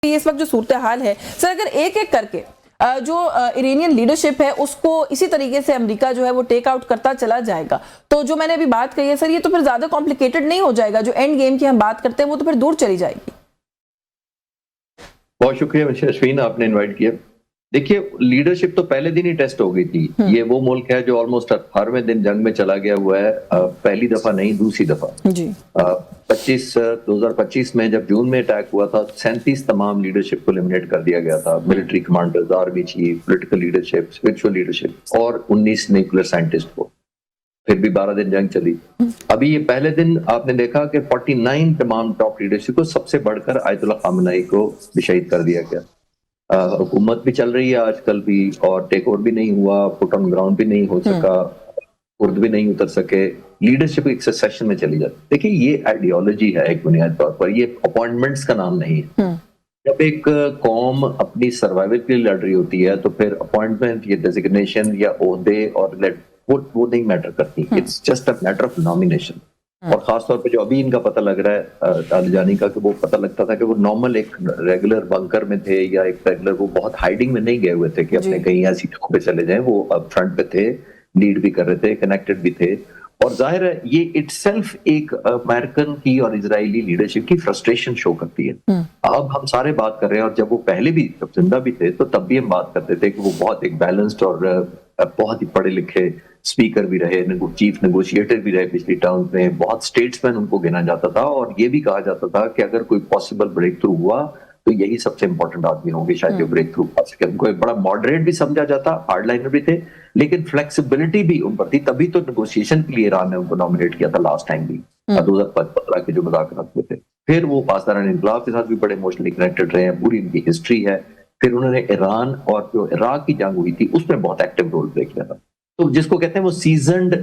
ये इस वक्त जो सूरत हाल है सर, अगर एक एक करके जो इरानियन लीडरशिप है उसको इसी तरीके से अमेरिका जो है वो टेक आउट करता चला जाएगा, तो जो मैंने अभी बात कही है सर, ये तो फिर ज्यादा कॉम्प्लिकेटेड नहीं हो जाएगा? जो एंड गेम की हम बात करते हैं वो तो फिर दूर चली जाएगी। बहुत शुक्रिया मिस्टर अश्विन, आपने इनवाइट किया। देखिए, लीडरशिप तो पहले दिन ही टेस्ट हो गई थी। ये वो मुल्क है जो ऑलमोस्ट 18वें दिन जंग में चला गया हुआ है, पहली दफा नहीं, दूसरी दफा जी। 2025 में जब जून में अटैक हुआ था, 37 तमाम लीडरशिप को एलिमिनेट कर दिया गया था। Military commanders, army chief, political leadership, spiritual leadership और 19 न्यूक्लियर साइंटिस्ट को। फिर भी 12 दिन जंग चली। अभी ये पहले दिन आपने देखा कि 49 तमाम टॉप लीडरशिप को, सबसे बढ़कर आयतुल्लाह खामेनी को भी शहीद कर दिया गया। हुकूमत भी चल रही है आजकल भी, और टेक ओवर भी नहीं हुआ, फुट ऑन ग्राउंड भी नहीं हो सका, कुर्द भी नहीं उतर सके, लीडरशिप एक सेशन में चली जाती। देखिए, ये आइडियोलॉजी है एक बुनियादी तौर पर, ये अपॉइंटमेंट्स का नाम नहीं है। जब एक कौम अपनी सर्वाइवल के लिए लड़ रही होती है तो फिर अपॉइंटमेंट या डेजिग्नेशन या ओहदे और वो नहीं मैटर करती। It's just a matter of nomination. और खासतौर पे जो अभी इनका पता लग रहा है तालिबानी का, कि वो पता लगता था कि वो नॉर्मल एक रेगुलर बंकर में थे, या एक रेगुलर, वो बहुत हाइडिंग में नहीं गए हुए थे कि अपने कहीं ऐसी जगह पे चले जाएं। वो अब फ्रंट पे थे, लीड भी कर रहे थे, कनेक्टेड भी थे। और जाहिर है ये इटसेल्फ एक अमेरिकन की और इजरायली लीडरशिप की फ्रस्ट्रेशन शो करती है। अब हम सारे बात कर रहे हैं, और जब वो पहले भी, जब जिंदा भी थे, तो तब भी हम बात करते थे कि वो बहुत एक बैलेंस्ड और बहुत ही पढ़े लिखे स्पीकर भी रहे, चीफ नेगोशिएटर भी रहे पिछली टर्म में, बहुत स्टेट्समैन उनको गिना जाता था। और ये भी कहा जाता था कि अगर कोई पॉसिबल ब्रेक थ्रू हुआ तो यही सबसे इंपॉर्टेंट आदमी होंगे शायद जो ब्रेक थ्रू पा सके। उनको एक बड़ा मॉडरेट भी समझा जाता, हार्डलाइनर भी थे, लेकिन फ्लेक्सिबिलिटी भी उन पर थी। तभी तो नेगोशिएशन के लिए ईरान ने उनको नॉमिनेट किया था लास्ट टाइम भी, 2015 के जो मुज़ाकरात हुए थे। फिर वो पाकिस्तान इनकलाब के साथ भी बड़े इमोशनली कनेक्टेड रहे हैं, पूरी इनकी हिस्ट्री है। फिर उन्होंने ईरान और जो इराक की जंग हुई थी उसमें बहुत एक्टिव रोल प्ले किया था। तो जिसको कहते हैं वो सीजन्ड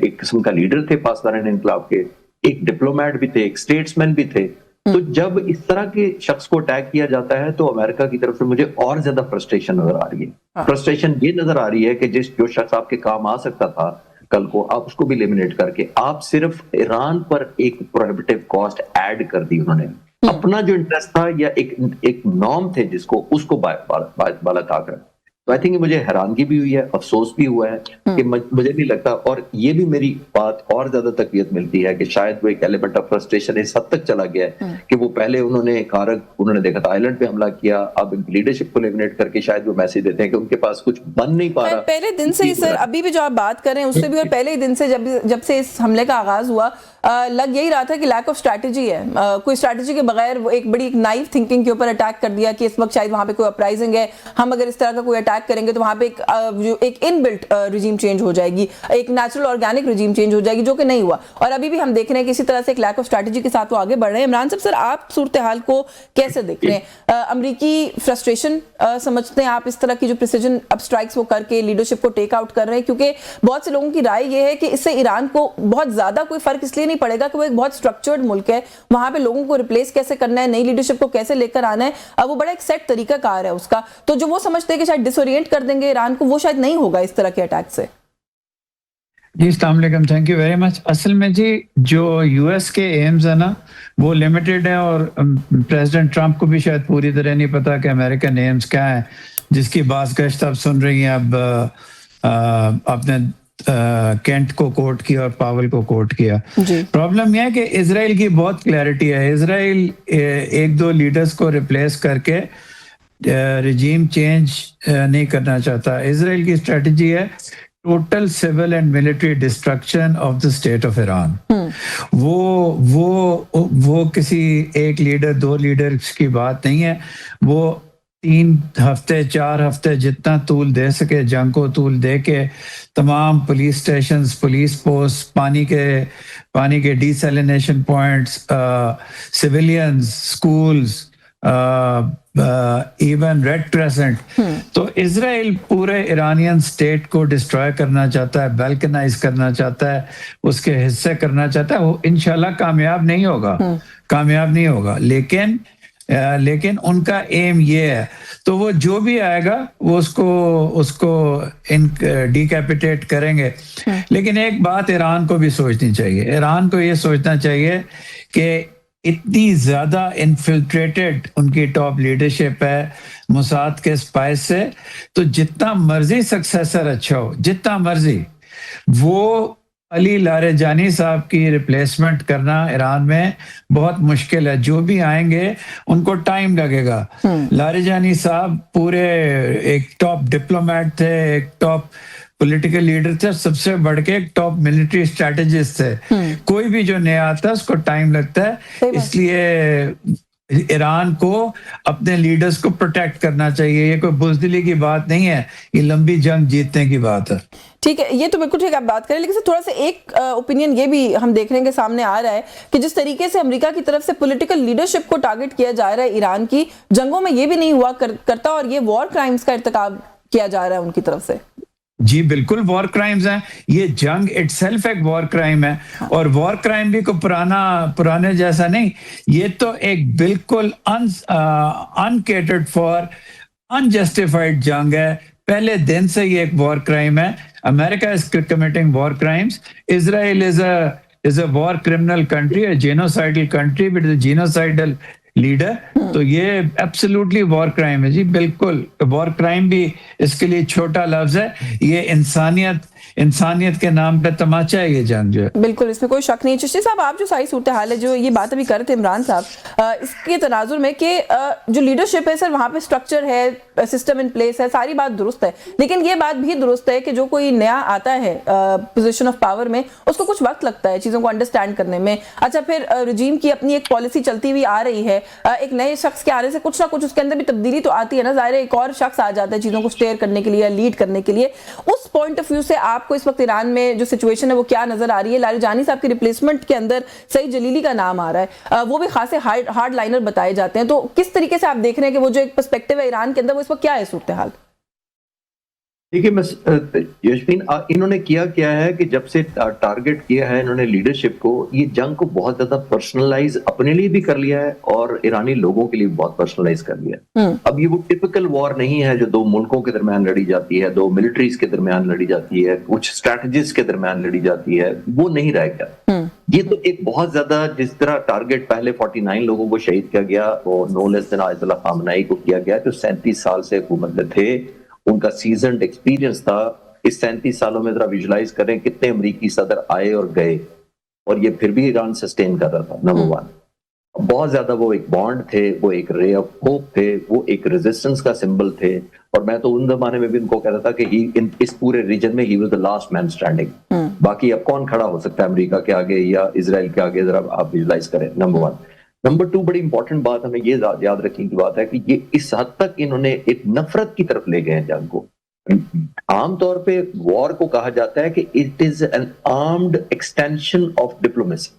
एक किस्म का लीडर थे पाकिस्तान इनकलाब के, एक डिप्लोमेट भी थे, एक स्टेट्समैन भी थे। तो जब इस तरह के शख्स को अटैक किया जाता है तो अमेरिका की तरफ से मुझे और ज्यादा फ्रस्ट्रेशन नजर आ रही है। फ्रस्ट्रेशन ये नजर आ रही है कि जो शख्स आपके काम आ सकता था कल को, आप उसको भी एलिमिनेट करके आप सिर्फ ईरान पर एक प्रोहिबिटिव कॉस्ट ऐड कर दी उन्होंने। अपना जो इंटरेस्ट था या एक नॉर्म थे जिसको, उसको बाला ताक रहा। तो आई थिंक मुझे हैरानगी भी हुई है, अफसोस भी हुआ है कि मुझे नहीं लगता, और ये भी मेरी बात और ज्यादा तकवीत मिलती है कि शायद वो एक एलिमेंट ऑफ फ्रस्ट्रेशन इस हद तक चला गया है कि वो पहले उन्होंने देखा था आइलैंड पे हमला किया, अब लीडरशिप को एलिमिनेट करके शायद वो मैसेज देते हैं कि उनके पास कुछ बन नहीं पा रहा। पहले दिन से ही सर, अभी भी जो आप बात कर रहे हैं उससे भी, और पहले ही दिन से जब से इस हमले का आगाज हुआ, लग यही रहा था कि लैक ऑफ स्ट्रैटेजी है। कोई स्ट्रैटेजी के बगैर एक बड़ी नाइव थिंकिंग के ऊपर अटैक कर दिया कि इस वक्त शायद वहां पे कोई अपराइजिंग है, हम अगर इस तरह का कोई अटैक करेंगे तो वहां पे एक इनबिल्ट रिजीम चेंज हो जाएगी, एक नेचुरल ऑर्गेनिक रिजीम चेंज हो जाएगी, जो कि नहीं हुआ। और अभी भी हम देख रहे हैं कि इसी तरह से एक लैक ऑफ स्ट्रैटेजी के साथ वो आगे बढ़ रहे हैं। इमरान साहब, सर आप सूरत हाल को कैसे देख रहे हैं? अमरीकी फ्रस्ट्रेशन समझते हैं आप इस तरह की जो प्रिसीजन अब स्ट्राइक्स वो करके लीडरशिप को टेक आउट कर रहे हैं? क्योंकि बहुत से लोगों की राय ये है कि इससे ईरान को बहुत ज्यादा कोई फर्क इसलिए नहीं पड़ेगा कि वो एक बहुत स्ट्रक्चर्ड मुल्क है, वहां पे लोगों को रिप्लेस कैसे करना है, नई लीडरशिप को कैसे लेकर आना है, वो बड़ा एक सेट तरीका कार है उसका। तो जो वो समझते हैं कि शायद डिसोरिएंट कर देंगे ईरान को, वो शायद नहीं होगा इस तरह के अटैक से। जी अस्सलाम वालेकुम, थैंक यू वेरी मच। असल में जी जो यूएस के एम्स है ना वो लिमिटेड है, और प्रेसिडेंट ट्रंप को भी शायद पूरी तरह नहीं पता कि अमेरिकन एम्स क्या है, जिसकी बात गश्त आप सुन रही हैं। अब आपने केंट को कोट किया और पावल को कोट किया। प्रॉब्लम यह है कि इजराइल की बहुत क्लैरिटी है। इजराइल एक दो लीडर्स को रिप्लेस करके रिजीम चेंज नहीं करना चाहता। इजराइल की स्ट्रेटजी है total civil and military destruction of the state of Iran. वो किसी एक लीडर, दो लीडर्स की बात नहीं है। वो 3 हफ्ते 4 हफ्ते जितना तूल दे सके जंग को तूल दे के तमाम पुलिस स्टेशंस, पुलिस पोस्ट, पानी के desalination points, civilians, schools, even red crescent. तो इजराइल पूरे ईरानियन स्टेट को डिस्ट्रॉय करना चाहता है, बैल्कनाइज करना चाहता है, उसके हिस्से करना चाहता है। वो इंशाल्लाह कामयाब नहीं होगा, लेकिन उनका एम ये है। तो वो जो भी आएगा वो उसको डिकैपिटेट करेंगे। लेकिन एक बात ईरान को भी सोचनी चाहिए। ईरान को ये सोचना चाहिए कि इतनी ज्यादा इन्फिल्ट्रेटेड उनकी टॉप लीडरशिप है मोसाद के स्पाइस से, तो जितना मर्जी सक्सेसर अच्छा हो, जितना मर्जी, वो अली लारेजानी साहब की रिप्लेसमेंट करना ईरान में बहुत मुश्किल है। जो भी आएंगे उनको टाइम लगेगा। लारेजानी साहब पूरे एक टॉप डिप्लोमेट थे, एक टॉप पॉलिटिकल लीडर थे, सबसे बढ़ के एक टॉप मिलिट्री स्ट्रेटेजिस्ट थे। कोई भी जो नया आता है उसको टाइम लगता है, इसलिए ईरान को अपने लीडर्स को प्रोटेक्ट करना चाहिए। ये कोई बुजदिली की बात नहीं है, ये लंबी जंग जीतने की बात है। ठीक है, ये तो बिल्कुल ठीक आप बात करें, लेकिन थोड़ा सा एक ओपिनियन ये भी हम देख रहे हैं कि सामने आ रहा है कि जिस तरीके से अमेरिका की तरफ से पॉलिटिकल लीडरशिप को टारगेट किया जा रहा है ईरान की जंगों में, ये भी नहीं हुआ करता और ये वॉर क्राइम्स का इर्तिकाब किया जा रहा है उनकी तरफ से। जी बिल्कुल, वॉर क्राइम्स हैं। ये जंग इटसेल्फ एक वॉर क्राइम है, और वॉर क्राइम भी कोई पुराने जैसा नहीं, ये तो एक बिल्कुल अनकेटर्ड फॉर अनजस्टिफाइड जंग है। पहले दिन से ये एक वॉर क्राइम है। America is committing war crimes, Israel is a war criminal country, a genocidal country with a genocidal leader. तो ये एब्सोल्युटली वॉर क्राइम है जी, बिल्कुल। वॉर क्राइम भी इसके लिए छोटा लफ्ज है। ये इंसानियत के नाम पे तमाचा है ये जंग जो है। बिल्कुल, इसमें कोई शक नहीं। चिश्ती साहब, आप जो सारी सूरत हाल है, जो ये बात अभी कर रहे थे इमरान साहब, इसके तनाजुर में कि जो लीडरशिप है सर, वहाँ पे स्ट्रक्चर है, सिस्टम इन प्लेस है, सारी बात दुरुस्त है, लेकिन ये बात भी दुरुस्त है कि जो कोई नया आता है पोजीशन ऑफ पावर में, उसको कुछ वक्त लगता है चीज़ों को अंडरस्टैंड करने में। अच्छा, फिर रजीम की अपनी एक पॉलिसी चलती हुई आ रही है, एक नए शख्स के आने से कुछ ना कुछ उसके अंदर भी तब्दीली तो आती है ना, ज़ाहिर है एक और शख्स आ जाता है चीज़ों को स्टेयर करने के लिए या लीड करने के लिए। उस पॉइंट ऑफ व्यू से आपको इस वक्त ईरान में जो सिचुएशन है वो क्या नजर आ रही है? लारेजानी साहब की रिप्लेसमेंट के अंदर सईद जलीली का नाम आ रहा है, वो भी खासे हार्ड लाइनर बताए जाते हैं, तो किस तरीके से आप देख रहे हैं कि वो जो एक पर्सपेक्टिव है ईरान के अंदर, वो इस वक्त क्या है सूरत हाल? देखिए यशमीन, इन्होंने क्या है कि जब से टारगेट किया है इन्होंने लीडरशिप को, ये जंग को बहुत ज्यादा पर्सनलाइज अपने लिए भी कर लिया है और ईरानी लोगों के लिए बहुत पर्सनलाइज कर लिया है। अब ये वो टिपिकल वॉर नहीं है जो दो मुल्कों के दरमियान लड़ी जाती है, दो मिलिट्रीज के दरमियान लड़ी जाती है, कुछ स्ट्रैटेजिस्ट के दरमियान लड़ी जाती है, वो नहीं रह गया। ये तो एक बहुत ज्यादा, जिस तरह टारगेट पहले 49 लोगों को शहीद किया गया, वो no less than Ayatollah Khamenei को किया गया, जो 37 साल से हुकूमत में थे, उनका सीजन्ड एक्सपीरियंस था। इस 37 सालों में जरा विजुलाइज करें कितने अमरीकी सदर आए और गए, और ये फिर भी ईरान सस्टेन कर रहा था। नंबर वन, बहुत ज्यादा वो एक बॉन्ड थे, वो एक रे ऑफ होप थे, वो एक रेजिस्टेंस का सिंबल थे। और मैं तो उन जमाने में भी उनको कहता था कि इस पूरे रीजन में he was the last man standing. बाकी अब कौन खड़ा हो सकता है अमेरिका के आगे या इजराइल के आगे, जरा आप विजुलाइज करें। Number one. नंबर टू, बड़ी इंपॉर्टेंट बात हमें ये याद रखने की बात है कि ये इस हद तक इन्होंने एक नफरत की तरफ ले गए हैं जंग को। आमतौर पे वॉर को कहा जाता है कि it is an armed extension of diplomacy,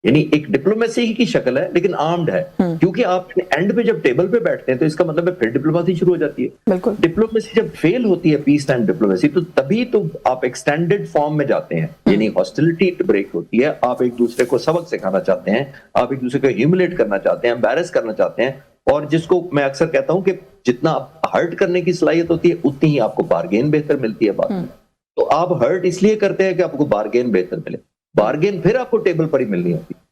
यानी एक डिप्लोमेसी की शक्ल है लेकिन आर्म्ड है, क्योंकि आप एंड पे जब टेबल पे बैठते हैं तो इसका मतलब है फिर डिप्लोमेसी शुरू हो जाती है। डिप्लोमेसी जब फेल होती है, पीस टाइम डिप्लोमेसी, तो तभी तो आप एक्सटेंडेड फॉर्म में जाते हैं, यानी हॉस्टिलिटी ब्रेक होती है, आप एक दूसरे को सबक सिखाना चाहते हैं, आप एक दूसरे को ह्यूमिलेट करना चाहते हैं, एम्बैरेस करना चाहते हैं, और जिसको मैं अक्सर कहता हूं कि जितना आप हर्ट करने की सलाहियत होती है उतनी ही आपको बार्गेन बेहतर मिलती है बाद में। तो आप हर्ट इसलिए करते हैं कि आपको बार्गेन बेहतर मिले, बार्गेन फिर आपको टेबल पर ही मिलनी होती है।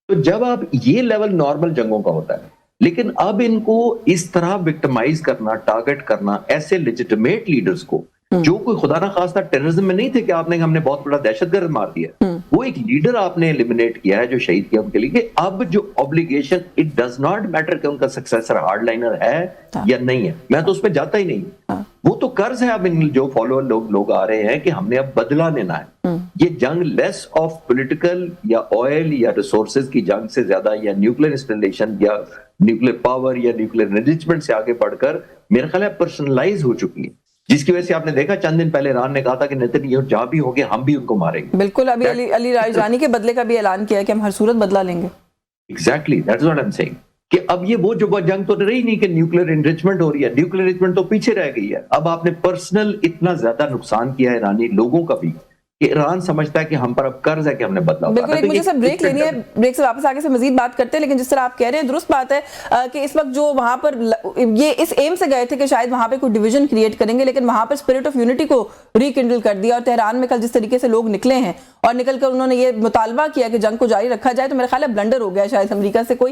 तो जब आप ये लेवल नॉर्मल जंगों का होता है, लेकिन अब इनको इस तरह विक्टिमाइज करना, टारगेट करना ऐसे लेजिटिमेट लीडर्स को जो कोई खुदा ना खास्ता टेररिज्म में नहीं थे कि हमने बहुत बड़ा दहशतगर्द मार दिया, वो एक लीडर आपने एलिमिनेट किया है जो शहीद किया उनके लिए, कि अब जो obligation, it does not matter कि उनका सक्सेसर हार्डलाइनर है या नहीं है, मैं तो उस पर जाता ही नहीं। वो तो कर्ज है अब इन जो फॉलोअर लोग आ रहे हैं कि हमने अब बदला लेना है। ये जंग लेस ऑफ पॉलिटिकल या ऑयल या रिसोर्सेज की जंग से ज्यादा, या न्यूक्लियर इंस्टॉलेशन या न्यूक्लियर पावर या न्यूक्लियर एनरिचमेंट से आगे बढ़कर मेरा ख्याल है पर्सनलाइज हो चुकी है, जिसकी वजह से आपने देखा चंद दिन पहले ईरान ने कहा था कि नेतन्याहू जहां भी होंगे हम भी उनको मारेंगे। बिल्कुल, अभी अली लारेजानी के बदले का भी ऐलान किया कि हम हर सूरत बदला लेंगे। Exactly, that's what I am saying, कि अब ये वो जो जंग तो रही नहीं कि न्यूक्लियर एनरिचमेंट हो रही है, न्यूक्लियर एनरिचमेंट तो पीछे रह गई है। अब आपने पर्सनल इतना ज्यादा नुकसान किया है ईरानी लोगों का भी, कि ईरान समझता है कि हम पर अब कर्ज है कि हमने बदलाव बिल्कुल। करना। एक मुझे सब ब्रेक लेनी है, ब्रेक से वापस आके से मजीद बात करते हैं, लेकिन जिस तरह आप कह रहे हैं दुरुस्त बात है कि इस वक्त जो वहां पर ये इस एम से गए थे कि शायद वहां पे कोई डिवीजन क्रिएट करेंगे, लेकिन वहां पर स्पिरिट ऑफ यूनिटी को रिकिंडल कर दिया। और तेहरान में कल जिस तरीके से लोग निकले हैं और निकलकर उन्होंने ये मुतालबा किया कि जंग को जारी रखा जाए, तो मेरा ख्याल है ब्लंडर हो गया शायद अमेरिका से। कोई